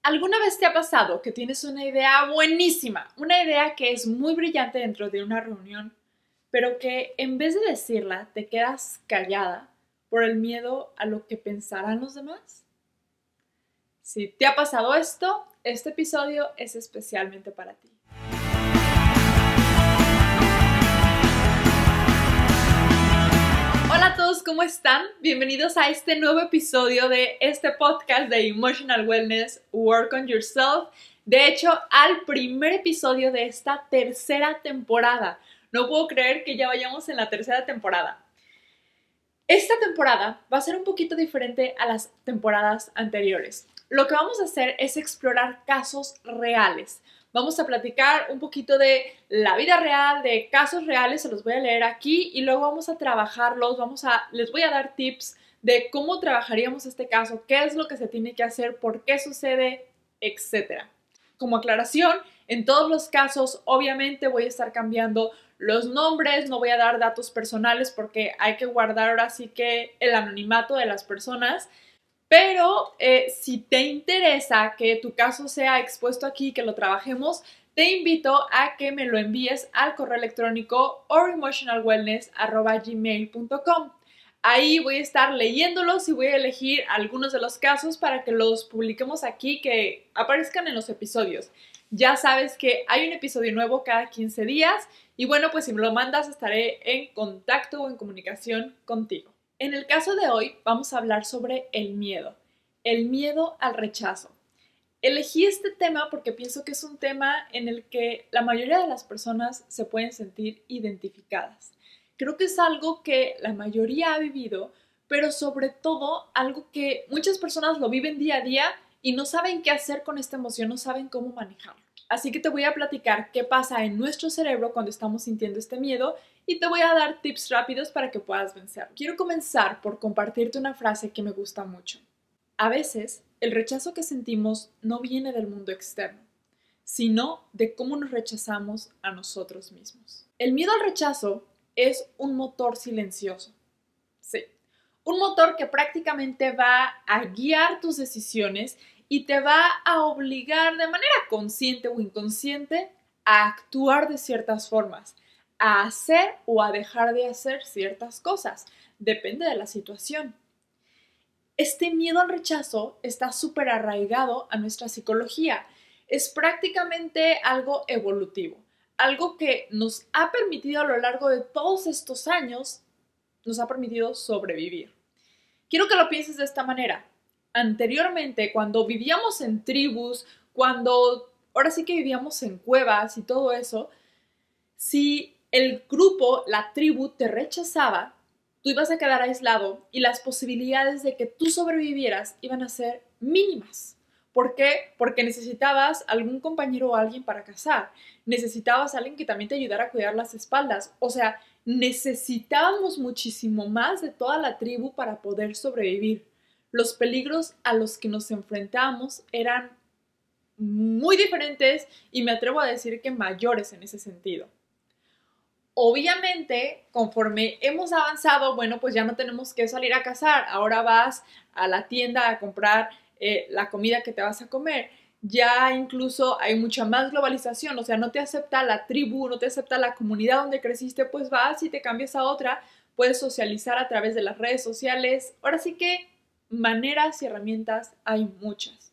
¿Alguna vez te ha pasado que tienes una idea buenísima, una idea que es muy brillante dentro de una reunión, pero que en vez de decirla te quedas callada por el miedo a lo que pensarán los demás? Si te ha pasado esto, este episodio es especialmente para ti. Hola a todos, ¿cómo están? Bienvenidos a este nuevo episodio de este podcast de Emotional Wellness, Work on Yourself. De hecho, al primer episodio de esta tercera temporada. No puedo creer que ya vayamos en la tercera temporada. Esta temporada va a ser un poquito diferente a las temporadas anteriores. Lo que vamos a hacer es explorar casos reales. Vamos a platicar un poquito de la vida real, de casos reales, se los voy a leer aquí y luego vamos a trabajarlos, les voy a dar tips de cómo trabajaríamos este caso, qué es lo que se tiene que hacer, por qué sucede, etc. Como aclaración, en todos los casos obviamente voy a estar cambiando los nombres, no voy a dar datos personales porque hay que guardar ahora sí que el anonimato de las personas. Pero si te interesa que tu caso sea expuesto aquí, que lo trabajemos, te invito a que me lo envíes al correo electrónico oremotionalwellness@gmail.com. Ahí voy a estar leyéndolos y voy a elegir algunos de los casos para que los publiquemos aquí, que aparezcan en los episodios. Ya sabes que hay un episodio nuevo cada 15 días y bueno, pues si me lo mandas estaré en contacto o en comunicación contigo. En el caso de hoy vamos a hablar sobre el miedo al rechazo. Elegí este tema porque pienso que es un tema en el que la mayoría de las personas se pueden sentir identificadas. Creo que es algo que la mayoría ha vivido, pero sobre todo algo que muchas personas lo viven día a día y no saben qué hacer con esta emoción, no saben cómo manejarlo. Así que te voy a platicar qué pasa en nuestro cerebro cuando estamos sintiendo este miedo y te voy a dar tips rápidos para que puedas vencerlo. Quiero comenzar por compartirte una frase que me gusta mucho. A veces, el rechazo que sentimos no viene del mundo externo, sino de cómo nos rechazamos a nosotros mismos. El miedo al rechazo es un motor silencioso. Sí, un motor que prácticamente va a guiar tus decisiones y te va a obligar de manera consciente o inconsciente a actuar de ciertas formas, a hacer o a dejar de hacer ciertas cosas. Depende de la situación. Este miedo al rechazo está súper arraigado a nuestra psicología. Es prácticamente algo evolutivo, algo que nos ha permitido a lo largo de todos estos años, nos ha permitido sobrevivir. Quiero que lo pienses de esta manera. Anteriormente, cuando vivíamos en tribus, ahora sí que vivíamos en cuevas y todo eso, si el grupo, la tribu, te rechazaba, tú ibas a quedar aislado y las posibilidades de que tú sobrevivieras iban a ser mínimas. ¿Por qué? Porque necesitabas algún compañero o alguien para cazar. Necesitabas a alguien que también te ayudara a cuidar las espaldas. O sea, necesitábamos muchísimo más de toda la tribu para poder sobrevivir. Los peligros a los que nos enfrentamos eran muy diferentes y me atrevo a decir que mayores en ese sentido. Obviamente, conforme hemos avanzado, bueno, pues ya no tenemos que salir a cazar. Ahora vas a la tienda a comprar la comida que te vas a comer. Ya incluso hay mucha más globalización, o sea, no te acepta la tribu, no te acepta la comunidad donde creciste, pues vas y te cambias a otra. Puedes socializar a través de las redes sociales. Ahora sí que maneras y herramientas hay muchas.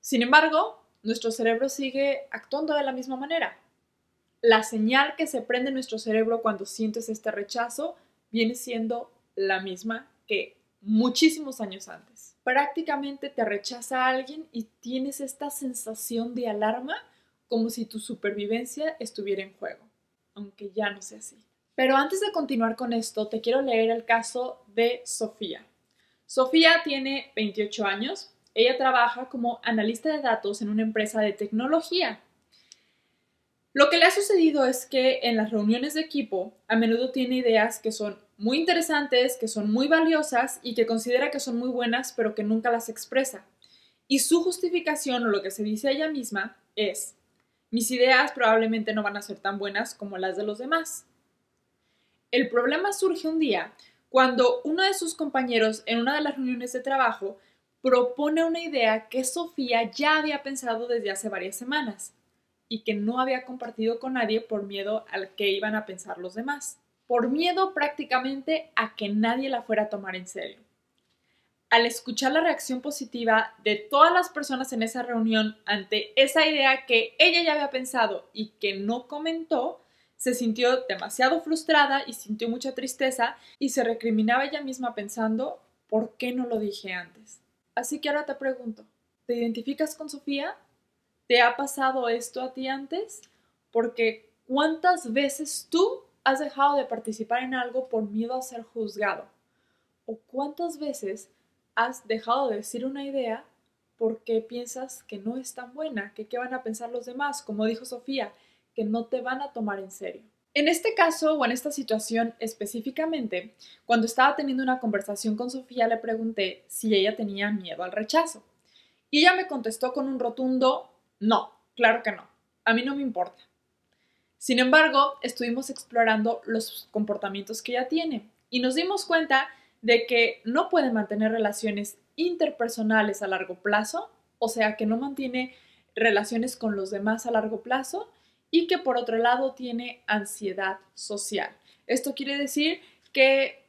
Sin embargo, nuestro cerebro sigue actuando de la misma manera. La señal que se prende en nuestro cerebro cuando sientes este rechazo viene siendo la misma que muchísimos años antes. Prácticamente te rechaza a alguien y tienes esta sensación de alarma como si tu supervivencia estuviera en juego, aunque ya no sea así. Pero antes de continuar con esto, te quiero leer el caso de Sofía. Sofía tiene 28 años. Ella trabaja como analista de datos en una empresa de tecnología. Lo que le ha sucedido es que en las reuniones de equipo a menudo tiene ideas que son muy interesantes, que son muy valiosas y que considera que son muy buenas, pero que nunca las expresa. Y su justificación, o lo que se dice a ella misma, es: mis ideas probablemente no van a ser tan buenas como las de los demás. El problema surge un día cuando uno de sus compañeros en una de las reuniones de trabajo propone una idea que Sofía ya había pensado desde hace varias semanas y que no había compartido con nadie por miedo al que iban a pensar los demás, por miedo prácticamente a que nadie la fuera a tomar en serio. Al escuchar la reacción positiva de todas las personas en esa reunión ante esa idea que ella ya había pensado y que no comentó, se sintió demasiado frustrada y sintió mucha tristeza y se recriminaba ella misma pensando, ¿por qué no lo dije antes? Así que ahora te pregunto, ¿te identificas con Sofía? ¿Te ha pasado esto a ti antes? Porque ¿cuántas veces tú has dejado de participar en algo por miedo a ser juzgado? ¿O cuántas veces has dejado de decir una idea porque piensas que no es tan buena, que qué van a pensar los demás, como dijo Sofía, que no te van a tomar en serio? En este caso o en esta situación específicamente, cuando estaba teniendo una conversación con Sofía, le pregunté si ella tenía miedo al rechazo. Y ella me contestó con un rotundo no, claro que no, a mí no me importa. Sin embargo, estuvimos explorando los comportamientos que ella tiene y nos dimos cuenta de que no puede mantener relaciones interpersonales a largo plazo, o sea, que no mantiene relaciones con los demás a largo plazo y que por otro lado tiene ansiedad social. Esto quiere decir que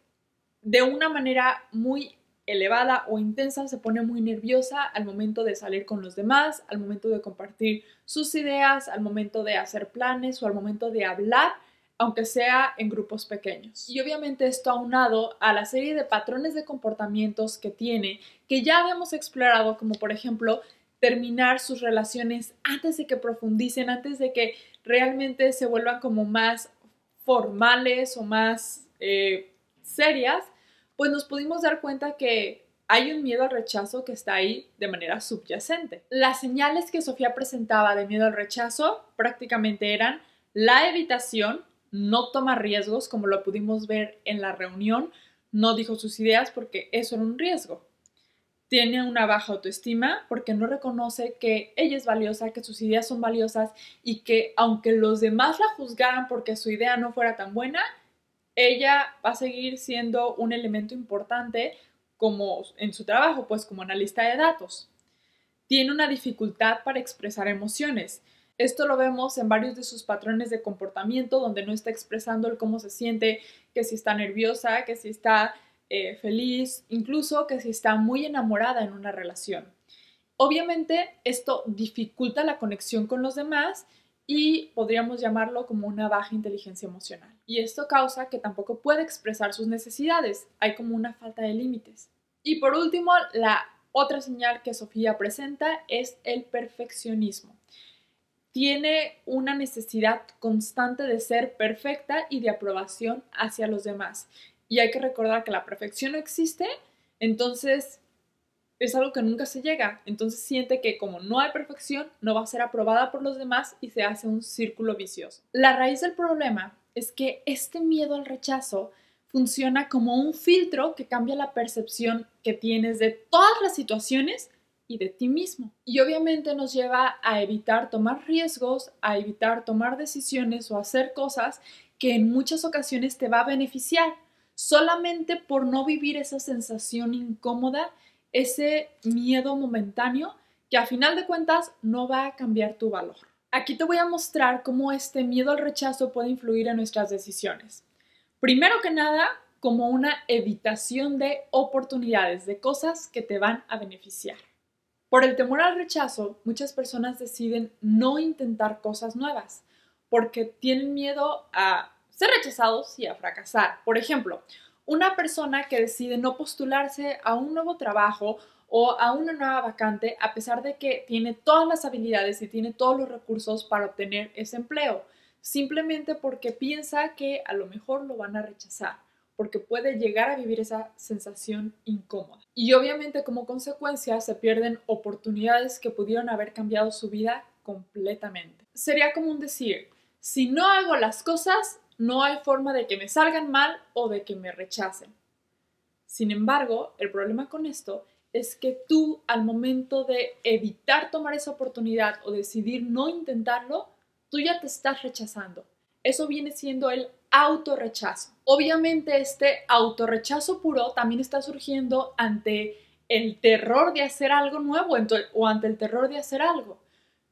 de una manera muy elevada o intensa se pone muy nerviosa al momento de salir con los demás, al momento de compartir sus ideas, al momento de hacer planes o al momento de hablar, aunque sea en grupos pequeños. Y obviamente esto aunado a la serie de patrones de comportamientos que tiene, que ya habíamos explorado, como por ejemplo terminar sus relaciones antes de que profundicen, antes de que realmente se vuelvan como más formales o más serias, pues nos pudimos dar cuenta que hay un miedo al rechazo que está ahí de manera subyacente. Las señales que Sofía presentaba de miedo al rechazo prácticamente eran la evitación, no toma riesgos, como lo pudimos ver en la reunión, no dijo sus ideas porque eso era un riesgo. Tiene una baja autoestima porque no reconoce que ella es valiosa, que sus ideas son valiosas y que aunque los demás la juzgaran porque su idea no fuera tan buena, ella va a seguir siendo un elemento importante como en su trabajo, pues como analista de datos. Tiene una dificultad para expresar emociones. Esto lo vemos en varios de sus patrones de comportamiento, donde no está expresando el cómo se siente, que si está nerviosa, que si está feliz, incluso que si está muy enamorada en una relación. Obviamente esto dificulta la conexión con los demás y podríamos llamarlo como una baja inteligencia emocional. Y esto causa que tampoco puede expresar sus necesidades, hay como una falta de límites. Y por último, la otra señal que Sofía presenta es el perfeccionismo. Tiene una necesidad constante de ser perfecta y de aprobación hacia los demás. Y hay que recordar que la perfección no existe, entonces es algo que nunca se llega. Entonces siente que como no hay perfección, no va a ser aprobada por los demás y se hace un círculo vicioso. La raíz del problema es que este miedo al rechazo funciona como un filtro que cambia la percepción que tienes de todas las situaciones y de ti mismo. Y obviamente nos lleva a evitar tomar riesgos, a evitar tomar decisiones o hacer cosas que en muchas ocasiones te va a beneficiar, solamente por no vivir esa sensación incómoda, ese miedo momentáneo que a final de cuentas no va a cambiar tu valor. Aquí te voy a mostrar cómo este miedo al rechazo puede influir en nuestras decisiones. Primero que nada, como una evitación de oportunidades, de cosas que te van a beneficiar. Por el temor al rechazo, muchas personas deciden no intentar cosas nuevas porque tienen miedo a ser rechazados y a fracasar. Por ejemplo, una persona que decide no postularse a un nuevo trabajo o a una nueva vacante a pesar de que tiene todas las habilidades y tiene todos los recursos para obtener ese empleo, simplemente porque piensa que a lo mejor lo van a rechazar, porque puede llegar a vivir esa sensación incómoda. Y obviamente como consecuencia se pierden oportunidades que pudieron haber cambiado su vida completamente. Sería como un decir, si no hago las cosas, no hay forma de que me salgan mal o de que me rechacen. Sin embargo, el problema con esto es que tú al momento de evitar tomar esa oportunidad o decidir no intentarlo, tú ya te estás rechazando. Eso viene siendo el autorrechazo. Obviamente este autorrechazo puro también está surgiendo ante el terror de hacer algo nuevo o ante el terror de hacer algo.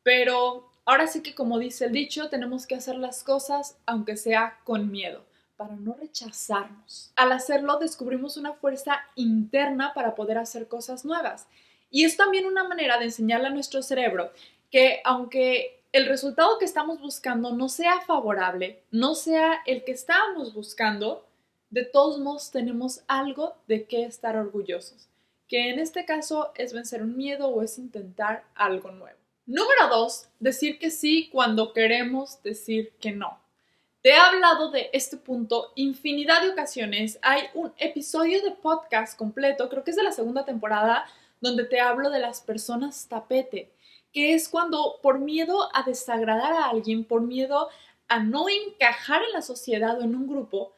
Pero ahora sí que, como dice el dicho, tenemos que hacer las cosas aunque sea con miedo, para no rechazarnos. Al hacerlo, descubrimos una fuerza interna para poder hacer cosas nuevas. Y es también una manera de enseñarle a nuestro cerebro que aunque el resultado que estamos buscando no sea favorable, no sea el que estábamos buscando, de todos modos tenemos algo de qué estar orgullosos, que en este caso es vencer un miedo o es intentar algo nuevo. Número 2, decir que sí cuando queremos decir que no. Te he hablado de este punto infinidad de ocasiones. Hay un episodio de podcast completo, creo que es de la segunda temporada, donde te hablo de las personas tapete, que es cuando por miedo a desagradar a alguien, por miedo a no encajar en la sociedad o en un grupo,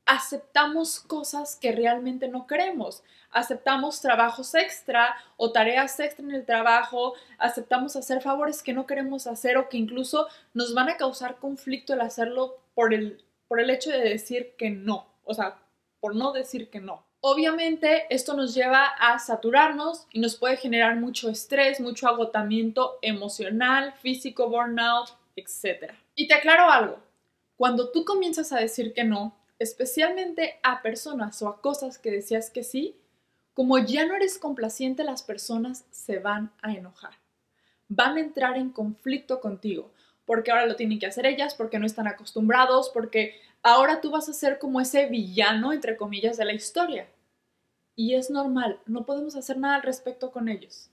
aceptamos cosas que realmente no queremos. Aceptamos trabajos extra o tareas extra en el trabajo, aceptamos hacer favores que no queremos hacer o que incluso nos van a causar conflicto el hacerlo por el hecho de decir que no, o sea, por no decir que no. Obviamente esto nos lleva a saturarnos y nos puede generar mucho estrés, mucho agotamiento emocional, físico, burnout, etc. Y te aclaro algo, cuando tú comienzas a decir que no, especialmente a personas o a cosas que decías que sí, como ya no eres complaciente, las personas se van a enojar. Van a entrar en conflicto contigo, porque ahora lo tienen que hacer ellas, porque no están acostumbrados, porque ahora tú vas a ser como ese villano, entre comillas, de la historia. Y es normal, no podemos hacer nada al respecto con ellos.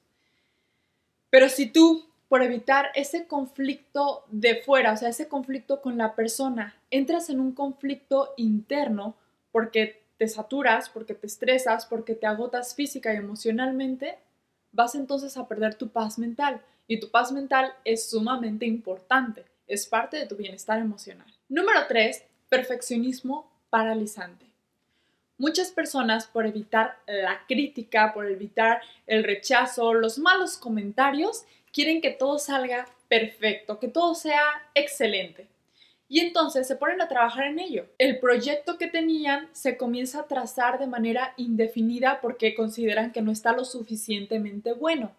Pero si tú, por evitar ese conflicto de fuera, o sea, ese conflicto con la persona, entras en un conflicto interno porque te saturas, porque te estresas, porque te agotas física y emocionalmente, vas entonces a perder tu paz mental. Y tu paz mental es sumamente importante, es parte de tu bienestar emocional. Número 3, perfeccionismo paralizante. Muchas personas, por evitar la crítica, por evitar el rechazo, los malos comentarios, quieren que todo salga perfecto, que todo sea excelente. Y entonces se ponen a trabajar en ello. El proyecto que tenían se comienza a trazar de manera indefinida porque consideran que no está lo suficientemente bueno.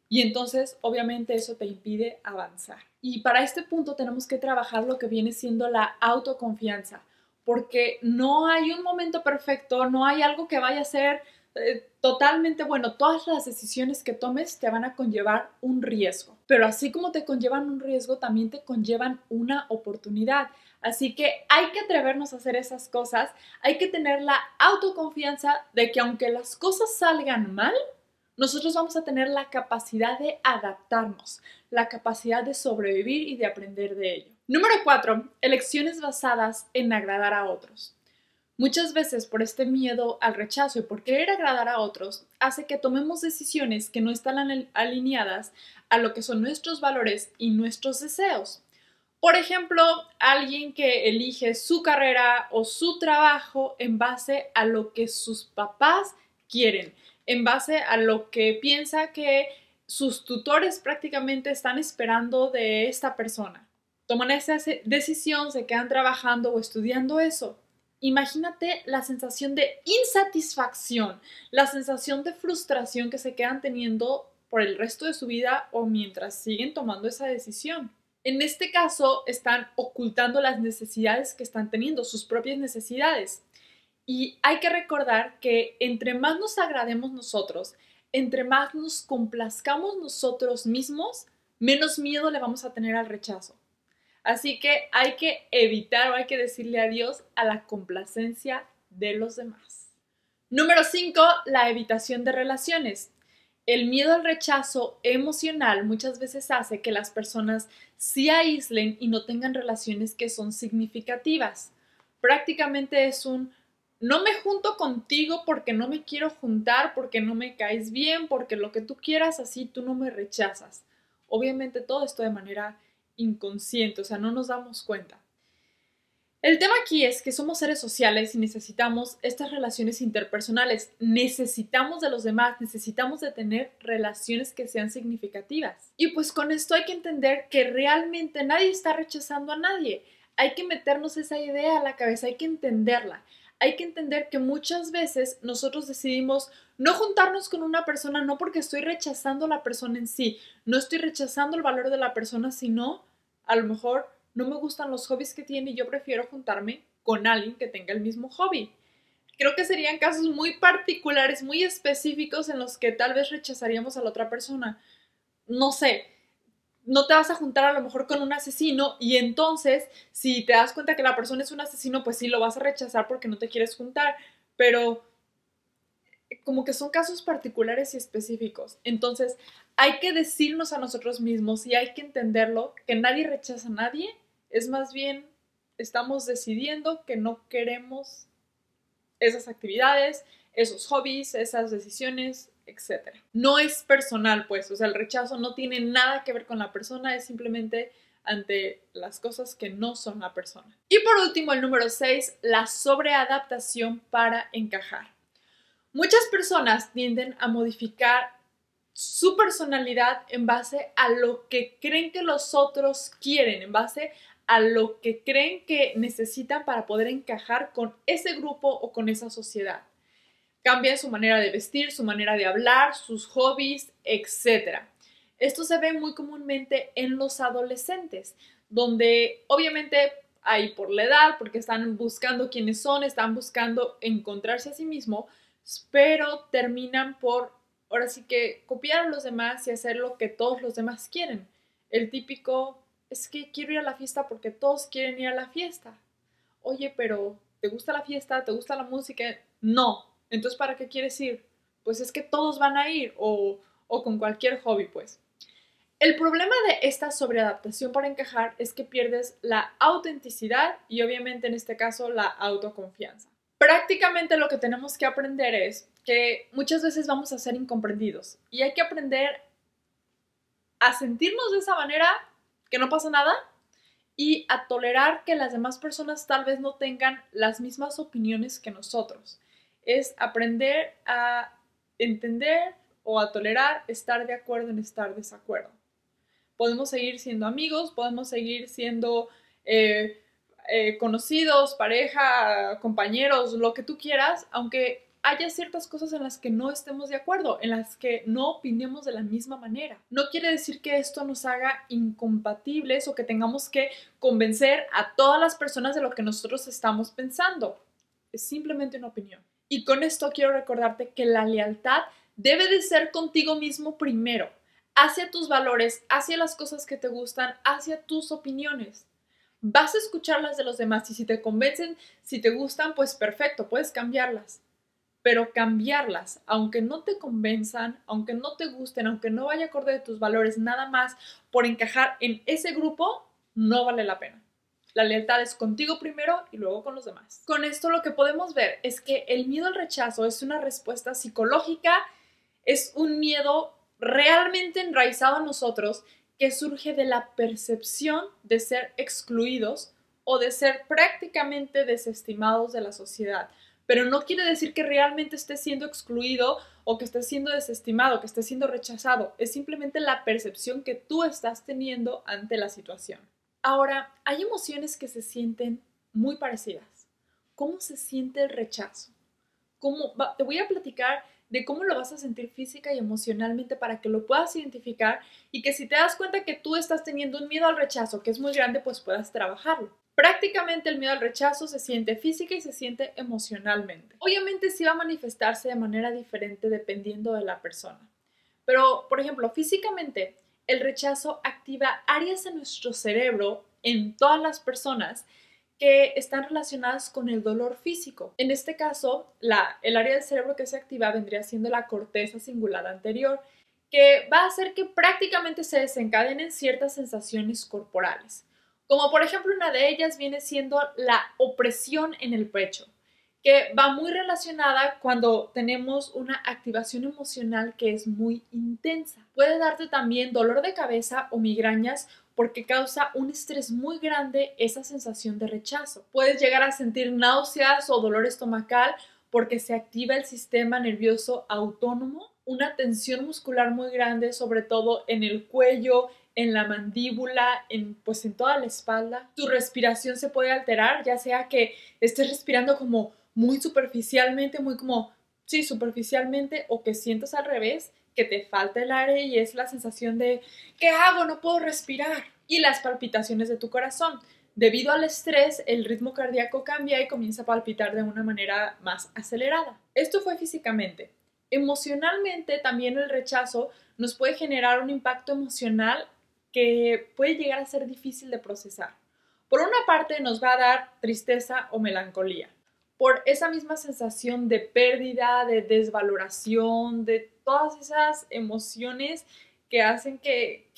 Y entonces, obviamente, eso te impide avanzar. Y para este punto tenemos que trabajar lo que viene siendo la autoconfianza, porque no hay un momento perfecto, no hay algo que vaya a ser totalmente bueno. Todas las decisiones que tomes te van a conllevar un riesgo, pero así como te conllevan un riesgo, también te conllevan una oportunidad. Así que hay que atrevernos a hacer esas cosas, hay que tener la autoconfianza de que aunque las cosas salgan mal, nosotros vamos a tener la capacidad de adaptarnos, la capacidad de sobrevivir y de aprender de ello. Número 4, elecciones basadas en agradar a otros. Muchas veces por este miedo al rechazo y por querer agradar a otros, hace que tomemos decisiones que no están alineadas a lo que son nuestros valores y nuestros deseos. Por ejemplo, alguien que elige su carrera o su trabajo en base a lo que sus papás quieren, en base a lo que piensa que sus tutores prácticamente están esperando de esta persona. Toman esa decisión, se quedan trabajando o estudiando eso. Imagínate la sensación de insatisfacción, la sensación de frustración que se quedan teniendo por el resto de su vida o mientras siguen tomando esa decisión. En este caso, están ocultando las necesidades que están teniendo, sus propias necesidades. Y hay que recordar que entre más nos agrademos nosotros, entre más nos complazcamos nosotros mismos, menos miedo le vamos a tener al rechazo. Así que hay que evitar o hay que decirle adiós a la complacencia de los demás. Número 5, la evitación de relaciones. El miedo al rechazo emocional muchas veces hace que las personas se aíslen y no tengan relaciones que son significativas. Prácticamente es un no me junto contigo porque no me quiero juntar, porque no me caes bien, porque lo que tú quieras, así tú no me rechazas. Obviamente todo esto de manera inconsciente, o sea, no nos damos cuenta. El tema aquí es que somos seres sociales y necesitamos estas relaciones interpersonales, necesitamos de los demás, necesitamos de tener relaciones que sean significativas. Y pues con esto hay que entender que realmente nadie está rechazando a nadie. Hay que meternos esa idea a la cabeza, hay que entenderla. Hay que entender que muchas veces nosotros decidimos No juntarnos con una persona no porque estoy rechazando a la persona en sí, no estoy rechazando el valor de la persona, sino a lo mejor no me gustan los hobbies que tiene y yo prefiero juntarme con alguien que tenga el mismo hobby. Creo que serían casos muy particulares, muy específicos en los que tal vez rechazaríamos a la otra persona. No sé, no te vas a juntar a lo mejor con un asesino y entonces si te das cuenta que la persona es un asesino, pues sí lo vas a rechazar porque no te quieres juntar, pero como que son casos particulares y específicos. Entonces hay que decirnos a nosotros mismos y hay que entenderlo, que nadie rechaza a nadie, es más bien estamos decidiendo que no queremos esas actividades, esos hobbies, esas decisiones, etcétera. No es personal, pues, o sea, el rechazo no tiene nada que ver con la persona, es simplemente ante las cosas que no son la persona. Y por último, el número 6, la sobreadaptación para encajar. Muchas personas tienden a modificar su personalidad en base a lo que creen que los otros quieren, en base a lo que creen que necesitan para poder encajar con ese grupo o con esa sociedad. Cambian su manera de vestir, su manera de hablar, sus hobbies, etc. Esto se ve muy comúnmente en los adolescentes, donde obviamente hay por la edad, porque están buscando quiénes son, están buscando encontrarse a sí mismo, pero terminan por, ahora sí que, copiar a los demás y hacer lo que todos los demás quieren. El típico, es que quiero ir a la fiesta porque todos quieren ir a la fiesta. Oye, pero ¿te gusta la fiesta? ¿Te gusta la música? No. Entonces, ¿para qué quieres ir? Pues es que todos van a ir o con cualquier hobby, pues. El problema de esta sobreadaptación para encajar es que pierdes la autenticidad y obviamente en este caso la autoconfianza. Prácticamente lo que tenemos que aprender es que muchas veces vamos a ser incomprendidos y hay que aprender a sentirnos de esa manera, que no pasa nada, y a tolerar que las demás personas tal vez no tengan las mismas opiniones que nosotros. Es aprender a entender o a tolerar estar de acuerdo en estar desacuerdo. Podemos seguir siendo amigos, podemos seguir siendo conocidos, pareja, compañeros, lo que tú quieras, aunque haya ciertas cosas en las que no estemos de acuerdo, en las que no opinemos de la misma manera. No quiere decir que esto nos haga incompatibles o que tengamos que convencer a todas las personas de lo que nosotros estamos pensando. Es simplemente una opinión. Y con esto quiero recordarte que la lealtad debe de ser contigo mismo primero, hacia tus valores, hacia las cosas que te gustan, hacia tus opiniones. Vas a escuchar las de los demás y si te convencen, si te gustan, pues perfecto, puedes cambiarlas. Pero cambiarlas, aunque no te convenzan, aunque no te gusten, aunque no vaya acorde de tus valores, nada más por encajar en ese grupo, no vale la pena. La lealtad es contigo primero y luego con los demás. Con esto lo que podemos ver es que el miedo al rechazo es una respuesta psicológica, es un miedo realmente enraizado en nosotros que surge de la percepción de ser excluidos o de ser prácticamente desestimados de la sociedad. Pero no quiere decir que realmente estés siendo excluido o que estés siendo desestimado, que estés siendo rechazado. Es simplemente la percepción que tú estás teniendo ante la situación. Ahora, hay emociones que se sienten muy parecidas. ¿Cómo se siente el rechazo? Te voy a platicar de cómo lo vas a sentir física y emocionalmente para que lo puedas identificar y que si te das cuenta que tú estás teniendo un miedo al rechazo que es muy grande, pues puedas trabajarlo. Prácticamente el miedo al rechazo se siente física y se siente emocionalmente. Obviamente sí va a manifestarse de manera diferente dependiendo de la persona. Pero, por ejemplo, físicamente el rechazo activa áreas en nuestro cerebro en todas las personas que están relacionadas con el dolor físico. En este caso, el área del cerebro que se activa vendría siendo la corteza cingulada anterior, que va a hacer que prácticamente se desencadenen ciertas sensaciones corporales. Como por ejemplo una de ellas viene siendo la opresión en el pecho, que va muy relacionada cuando tenemos una activación emocional que es muy intensa. Puede darte también dolor de cabeza o migrañas porque causa un estrés muy grande esa sensación de rechazo. Puedes llegar a sentir náuseas o dolor estomacal porque se activa el sistema nervioso autónomo, una tensión muscular muy grande, sobre todo en el cuello, en la mandíbula, pues en toda la espalda. Tu respiración se puede alterar, ya sea que estés respirando como muy superficialmente, muy como sí, superficialmente, o que sientas al revés, que te falta el aire y es la sensación de ¿qué hago? No puedo respirar. Y las palpitaciones de tu corazón. Debido al estrés, el ritmo cardíaco cambia y comienza a palpitar de una manera más acelerada. Esto fue físicamente. Emocionalmente, también el rechazo nos puede generar un impacto emocional que puede llegar a ser difícil de procesar. Por una parte, nos va a dar tristeza o melancolía por esa misma sensación de pérdida, de desvaloración, de todas esas emociones que hacen que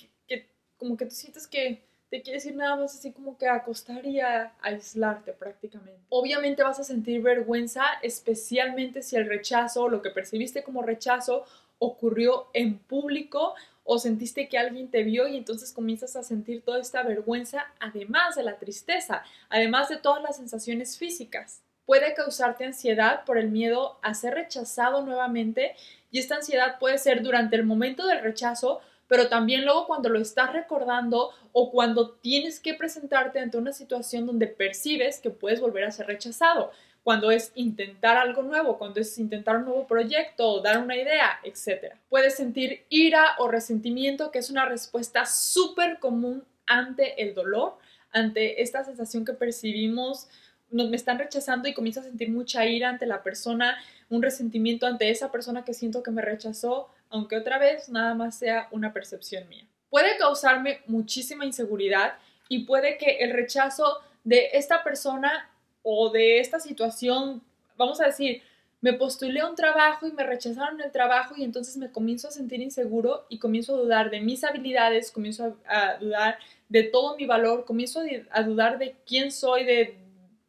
como que tú sientes que te quieres ir nada más así como que a acostar y a aislarte prácticamente. Obviamente vas a sentir vergüenza, especialmente si el rechazo, lo que percibiste como rechazo, ocurrió en público o sentiste que alguien te vio y entonces comienzas a sentir toda esta vergüenza, además de la tristeza, además de todas las sensaciones físicas. Puede causarte ansiedad por el miedo a ser rechazado nuevamente y esta ansiedad puede ser durante el momento del rechazo, pero también luego cuando lo estás recordando o cuando tienes que presentarte ante una situación donde percibes que puedes volver a ser rechazado, cuando es intentar algo nuevo, cuando es intentar un nuevo proyecto, dar una idea, etc. Puedes sentir ira o resentimiento, que es una respuesta súper común ante el dolor, ante esta sensación que percibimos me están rechazando y comienzo a sentir mucha ira ante la persona, un resentimiento ante esa persona que siento que me rechazó, aunque otra vez nada más sea una percepción mía. Puede causarme muchísima inseguridad y puede que el rechazo de esta persona o de esta situación, vamos a decir, me postulé a un trabajo y me rechazaron el trabajo y entonces me comienzo a sentir inseguro y comienzo a dudar de mis habilidades, comienzo a dudar de todo mi valor, comienzo a dudar de quién soy,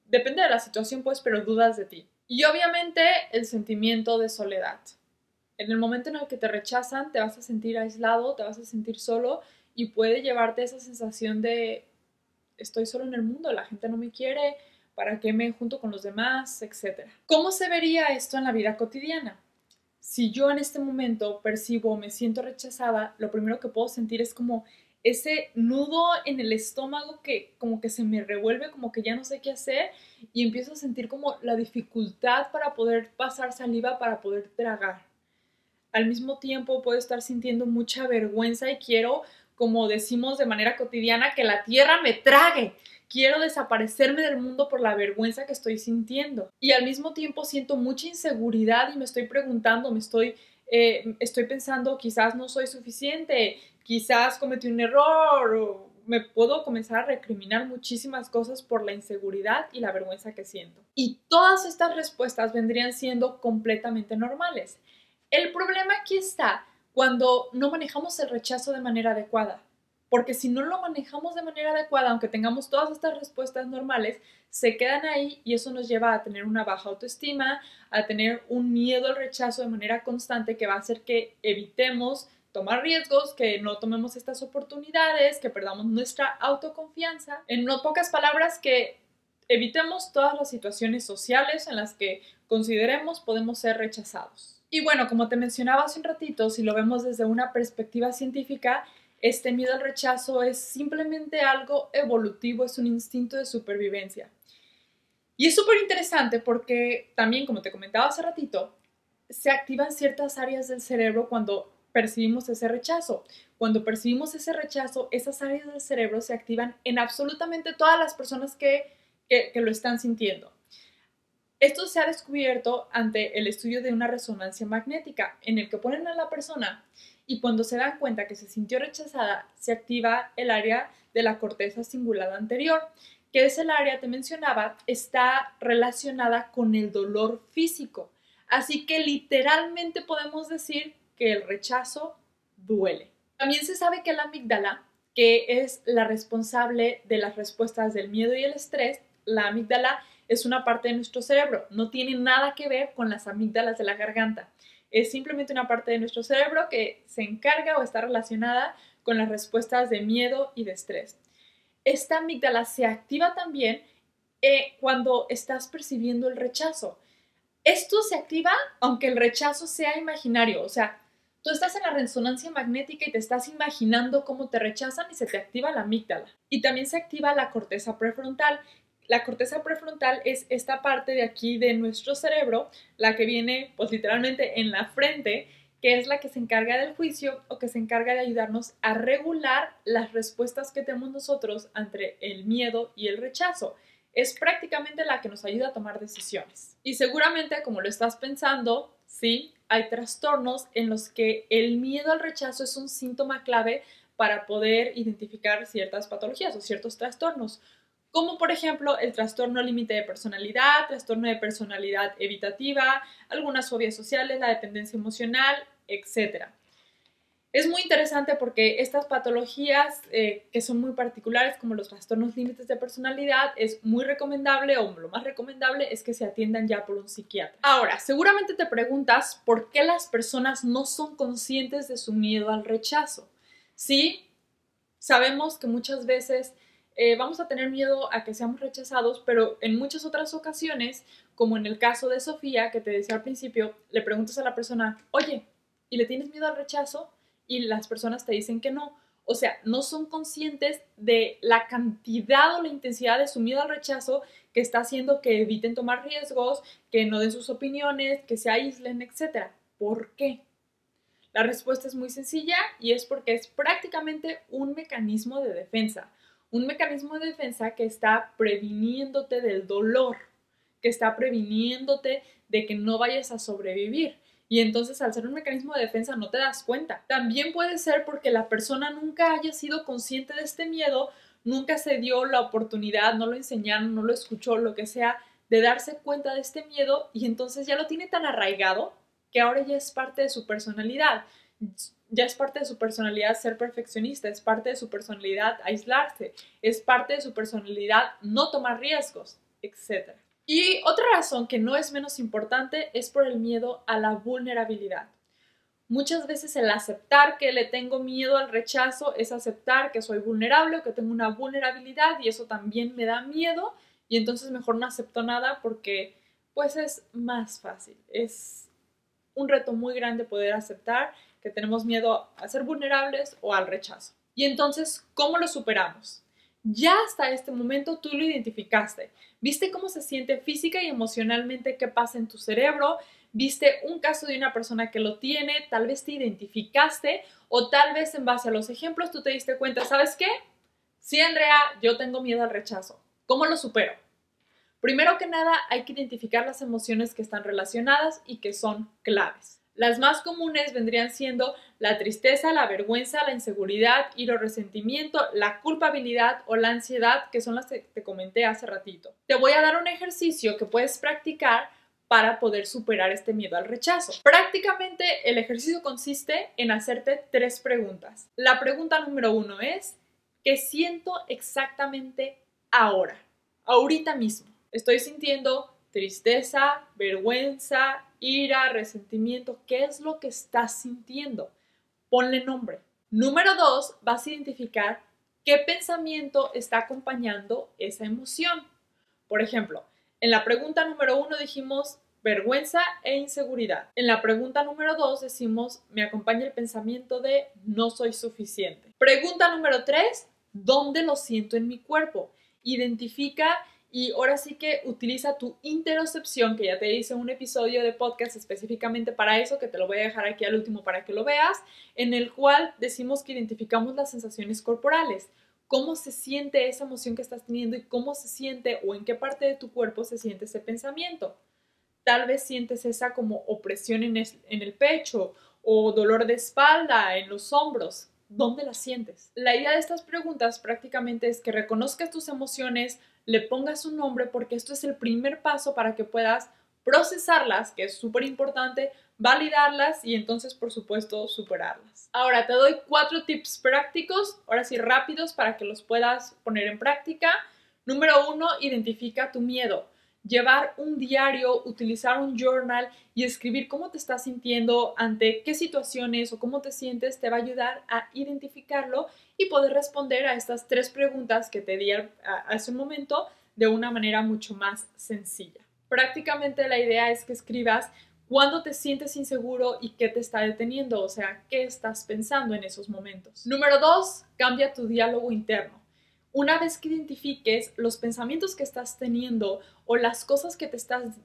depende de la situación, pues, pero dudas de ti. Y obviamente el sentimiento de soledad. En el momento en el que te rechazan, te vas a sentir aislado, te vas a sentir solo y puede llevarte esa sensación de estoy solo en el mundo, la gente no me quiere, ¿para qué me junto con los demás? Etcétera. ¿Cómo se vería esto en la vida cotidiana? Si yo en este momento percibo o me siento rechazada, lo primero que puedo sentir es como ese nudo en el estómago que como que se me revuelve, como que ya no sé qué hacer y empiezo a sentir como la dificultad para poder pasar saliva, para poder tragar. Al mismo tiempo puedo estar sintiendo mucha vergüenza y quiero, como decimos de manera cotidiana, que la tierra me trague. Quiero desaparecerme del mundo por la vergüenza que estoy sintiendo. Y al mismo tiempo siento mucha inseguridad y me estoy preguntando, estoy pensando, quizás no soy suficiente, quizás cometí un error, o me puedo comenzar a recriminar muchísimas cosas por la inseguridad y la vergüenza que siento. Y todas estas respuestas vendrían siendo completamente normales. El problema aquí está cuando no manejamos el rechazo de manera adecuada. Porque si no lo manejamos de manera adecuada, aunque tengamos todas estas respuestas normales, se quedan ahí y eso nos lleva a tener una baja autoestima, a tener un miedo al rechazo de manera constante que va a hacer que evitemos tomar riesgos, que no tomemos estas oportunidades, que perdamos nuestra autoconfianza. En no pocas palabras, que evitemos todas las situaciones sociales en las que consideremos podemos ser rechazados. Y bueno, como te mencionaba hace un ratito, si lo vemos desde una perspectiva científica, este miedo al rechazo es simplemente algo evolutivo, es un instinto de supervivencia. Y es súper interesante porque también, como te comentaba hace ratito, se activan ciertas áreas del cerebro cuando percibimos ese rechazo. Cuando percibimos ese rechazo, esas áreas del cerebro se activan en absolutamente todas las personas que lo están sintiendo. Esto se ha descubierto ante el estudio de una resonancia magnética, en el que ponen a la persona y cuando se dan cuenta que se sintió rechazada, se activa el área de la corteza cingulada anterior, que es el área, te mencionaba, está relacionada con el dolor físico. Así que literalmente podemos decir que el rechazo duele. También se sabe que la amígdala, que es la responsable de las respuestas del miedo y el estrés, la amígdala es una parte de nuestro cerebro, no tiene nada que ver con las amígdalas de la garganta. Es simplemente una parte de nuestro cerebro que se encarga o está relacionada con las respuestas de miedo y de estrés. Esta amígdala se activa también cuando estás percibiendo el rechazo. Esto se activa aunque el rechazo sea imaginario, o sea, tú estás en la resonancia magnética y te estás imaginando cómo te rechazan y se te activa la amígdala. Y también se activa la corteza prefrontal. La corteza prefrontal es esta parte de aquí de nuestro cerebro, la que viene pues literalmente en la frente, que es la que se encarga del juicio o que se encarga de ayudarnos a regular las respuestas que tenemos nosotros ante el miedo y el rechazo. Es prácticamente la que nos ayuda a tomar decisiones. Y seguramente, como lo estás pensando, sí, hay trastornos en los que el miedo al rechazo es un síntoma clave para poder identificar ciertas patologías o ciertos trastornos, como por ejemplo el trastorno límite de personalidad, trastorno de personalidad evitativa, algunas fobias sociales, la dependencia emocional, etc. Es muy interesante porque estas patologías que son muy particulares, como los trastornos límites de personalidad, es muy recomendable, o lo más recomendable es que se atiendan ya por un psiquiatra. Ahora, seguramente te preguntas por qué las personas no son conscientes de su miedo al rechazo. Sí, sabemos que muchas veces vamos a tener miedo a que seamos rechazados, pero en muchas otras ocasiones, como en el caso de Sofía, que te decía al principio, le preguntas a la persona, oye, ¿y le tienes miedo al rechazo? Y las personas te dicen que no. O sea, no son conscientes de la cantidad o la intensidad de su miedo al rechazo que está haciendo que eviten tomar riesgos, que no den sus opiniones, que se aíslen, etc. ¿Por qué? La respuesta es muy sencilla y es porque es prácticamente un mecanismo de defensa. Un mecanismo de defensa que está previniéndote del dolor, que está previniéndote de que no vayas a sobrevivir. Y entonces al ser un mecanismo de defensa no te das cuenta. También puede ser porque la persona nunca haya sido consciente de este miedo, nunca se dio la oportunidad, no lo enseñaron, no lo escuchó, lo que sea, de darse cuenta de este miedo y entonces ya lo tiene tan arraigado que ahora ya es parte de su personalidad. Ya es parte de su personalidad ser perfeccionista, es parte de su personalidad aislarse, es parte de su personalidad no tomar riesgos, etc. Y otra razón que no es menos importante es por el miedo a la vulnerabilidad. Muchas veces el aceptar que le tengo miedo al rechazo es aceptar que soy vulnerable o que tengo una vulnerabilidad y eso también me da miedo y entonces mejor no acepto nada porque pues es más fácil, es un reto muy grande poder aceptar que tenemos miedo a ser vulnerables o al rechazo. Y entonces, ¿cómo lo superamos? Ya hasta este momento tú lo identificaste. ¿Viste cómo se siente física y emocionalmente qué pasa en tu cerebro? ¿Viste un caso de una persona que lo tiene? Tal vez te identificaste o tal vez en base a los ejemplos tú te diste cuenta, ¿sabes qué? Sí, Andrea, yo tengo miedo al rechazo. ¿Cómo lo supero? Primero que nada, hay que identificar las emociones que están relacionadas y que son claves. Las más comunes vendrían siendo la tristeza, la vergüenza, la inseguridad, ira o resentimiento, la culpabilidad o la ansiedad, que son las que te comenté hace ratito. Te voy a dar un ejercicio que puedes practicar para poder superar este miedo al rechazo. Prácticamente el ejercicio consiste en hacerte 3 preguntas. La pregunta número 1 es, ¿qué siento exactamente ahora? Ahorita mismo. Estoy sintiendo tristeza, vergüenza, ira, resentimiento. ¿Qué es lo que estás sintiendo? Ponle nombre. Número 2, vas a identificar qué pensamiento está acompañando esa emoción. Por ejemplo, en la pregunta número 1 dijimos vergüenza e inseguridad. En la pregunta número 2 decimos me acompaña el pensamiento de no soy suficiente. Pregunta número 3, ¿dónde lo siento en mi cuerpo? Identifica y ahora sí que utiliza tu interocepción, que ya te hice un episodio de podcast específicamente para eso, que te lo voy a dejar aquí al último para que lo veas, en el cual decimos que identificamos las sensaciones corporales. Cómo se siente esa emoción que estás teniendo y cómo se siente o en qué parte de tu cuerpo se siente ese pensamiento. Tal vez sientes esa como opresión en el pecho o dolor de espalda, en los hombros. ¿Dónde la sientes? La idea de estas preguntas prácticamente es que reconozcas tus emociones, le pongas un nombre porque esto es el primer paso para que puedas procesarlas, que es súper importante, validarlas y entonces, por supuesto, superarlas. Ahora te doy 4 tips prácticos, ahora sí rápidos, para que los puedas poner en práctica. Número 1, identifica tu miedo. Llevar un diario, utilizar un journal y escribir cómo te estás sintiendo ante qué situaciones o cómo te sientes te va a ayudar a identificarlo y poder responder a estas 3 preguntas que te di hace un momento de una manera mucho más sencilla. Prácticamente la idea es que escribas cuándo te sientes inseguro y qué te está deteniendo, o sea, qué estás pensando en esos momentos. Número 2, cambia tu diálogo interno. Una vez que identifiques los pensamientos que estás teniendo o las cosas que te estás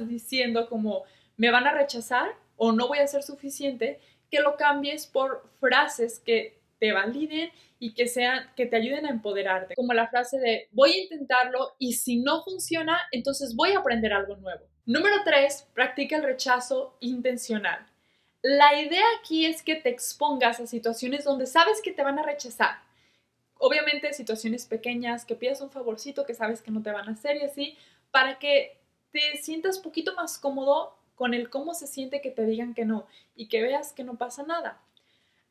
diciendo como me van a rechazar o no voy a ser suficiente, que lo cambies por frases que te validen y que te ayuden a empoderarte. Como la frase de voy a intentarlo y si no funciona, entonces voy a aprender algo nuevo. Número 3, practica el rechazo intencional. La idea aquí es que te expongas a situaciones donde sabes que te van a rechazar. Obviamente situaciones pequeñas, que pidas un favorcito que sabes que no te van a hacer y así, para que te sientas un poquito más cómodo con el cómo se siente que te digan que no y que veas que no pasa nada.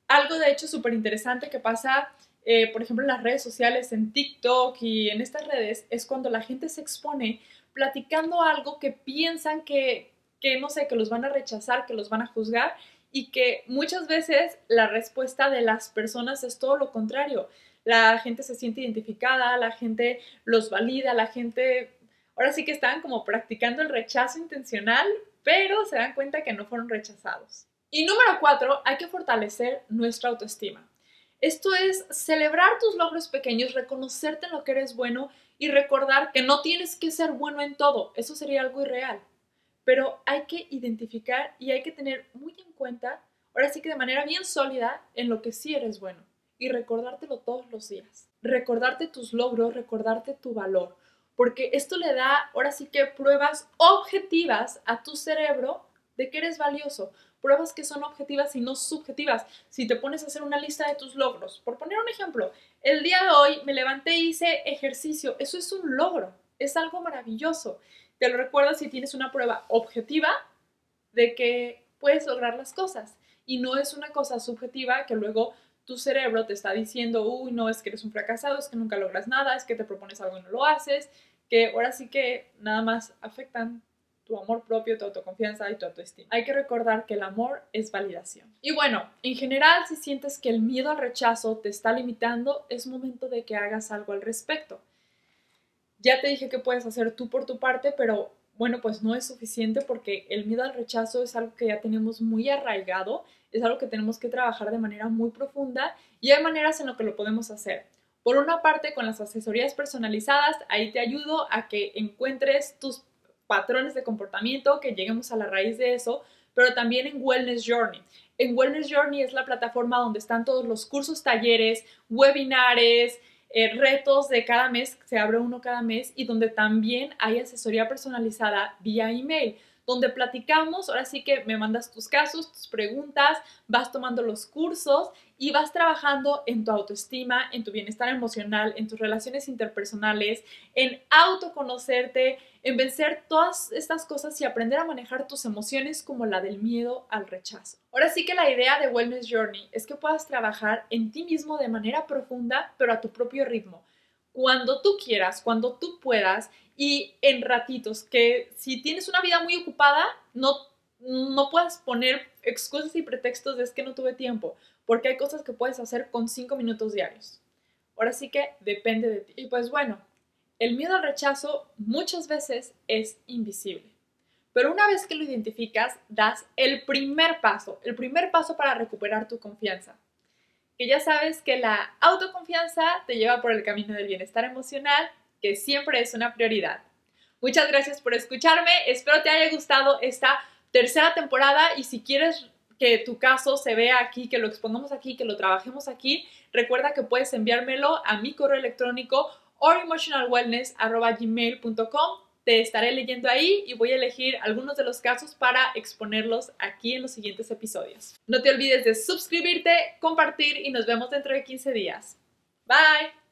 Algo de hecho súper interesante que pasa, por ejemplo, en las redes sociales, en TikTok y en estas redes, es cuando la gente se expone platicando algo que piensan que no sé, que los van a rechazar, que los van a juzgar y que muchas veces la respuesta de las personas es todo lo contrario. La gente se siente identificada, la gente los valida, la gente ahora sí que están como practicando el rechazo intencional, pero se dan cuenta que no fueron rechazados. Y número 4, hay que fortalecer nuestra autoestima. Esto es celebrar tus logros pequeños, reconocerte en lo que eres bueno y recordar que no tienes que ser bueno en todo. Eso sería algo irreal. Pero hay que identificar y hay que tener muy en cuenta, ahora sí que de manera bien sólida, en lo que sí eres bueno y recordártelo todos los días. Recordarte tus logros, recordarte tu valor, porque esto le da, ahora sí que pruebas objetivas a tu cerebro de que eres valioso, pruebas que son objetivas y no subjetivas. Si te pones a hacer una lista de tus logros, por poner un ejemplo, el día de hoy me levanté e hice ejercicio, eso es un logro, es algo maravilloso. Te lo recuerdas si tienes una prueba objetiva de que puedes lograr las cosas y no es una cosa subjetiva que luego tu cerebro te está diciendo, uy, no, es que eres un fracasado, es que nunca logras nada, es que te propones algo y no lo haces, que ahora sí que nada más afectan tu amor propio, tu autoconfianza y tu autoestima. Hay que recordar que el amor es validación. Y bueno, en general, si sientes que el miedo al rechazo te está limitando, es momento de que hagas algo al respecto. Ya te dije que puedes hacer tú por tu parte, pero bueno, pues no es suficiente porque el miedo al rechazo es algo que ya tenemos muy arraigado, es algo que tenemos que trabajar de manera muy profunda y hay maneras en las que lo podemos hacer. Por una parte, con las asesorías personalizadas, ahí te ayudo a que encuentres tus patrones de comportamiento, que lleguemos a la raíz de eso, pero también en Wellness Journey. En Wellness Journey es la plataforma donde están todos los cursos, talleres, webinares, retos de cada mes, se abre uno cada mes y donde también hay asesoría personalizada vía email, donde platicamos, ahora sí que me mandas tus casos, tus preguntas, vas tomando los cursos y vas trabajando en tu autoestima, en tu bienestar emocional, en tus relaciones interpersonales, en autoconocerte, en vencer todas estas cosas y aprender a manejar tus emociones como la del miedo al rechazo. Ahora sí que la idea de Wellness Journey es que puedas trabajar en ti mismo de manera profunda, pero a tu propio ritmo. Cuando tú quieras, cuando tú puedas y en ratitos, que si tienes una vida muy ocupada, no puedas poner excusas y pretextos de es que no tuve tiempo, porque hay cosas que puedes hacer con 5 minutos diarios. Ahora sí que depende de ti. Y pues bueno, el miedo al rechazo muchas veces es invisible. Pero una vez que lo identificas, das el primer paso para recuperar tu confianza. Que ya sabes que la autoconfianza te lleva por el camino del bienestar emocional, que siempre es una prioridad. Muchas gracias por escucharme, espero te haya gustado esta tercera temporada y si quieres que tu caso se vea aquí, que lo expongamos aquí, que lo trabajemos aquí, recuerda que puedes enviármelo a mi correo electrónico oremotionalwellness@gmail.com. Te estaré leyendo ahí y voy a elegir algunos de los casos para exponerlos aquí en los siguientes episodios. No te olvides de suscribirte, compartir y nos vemos dentro de 15 días. Bye.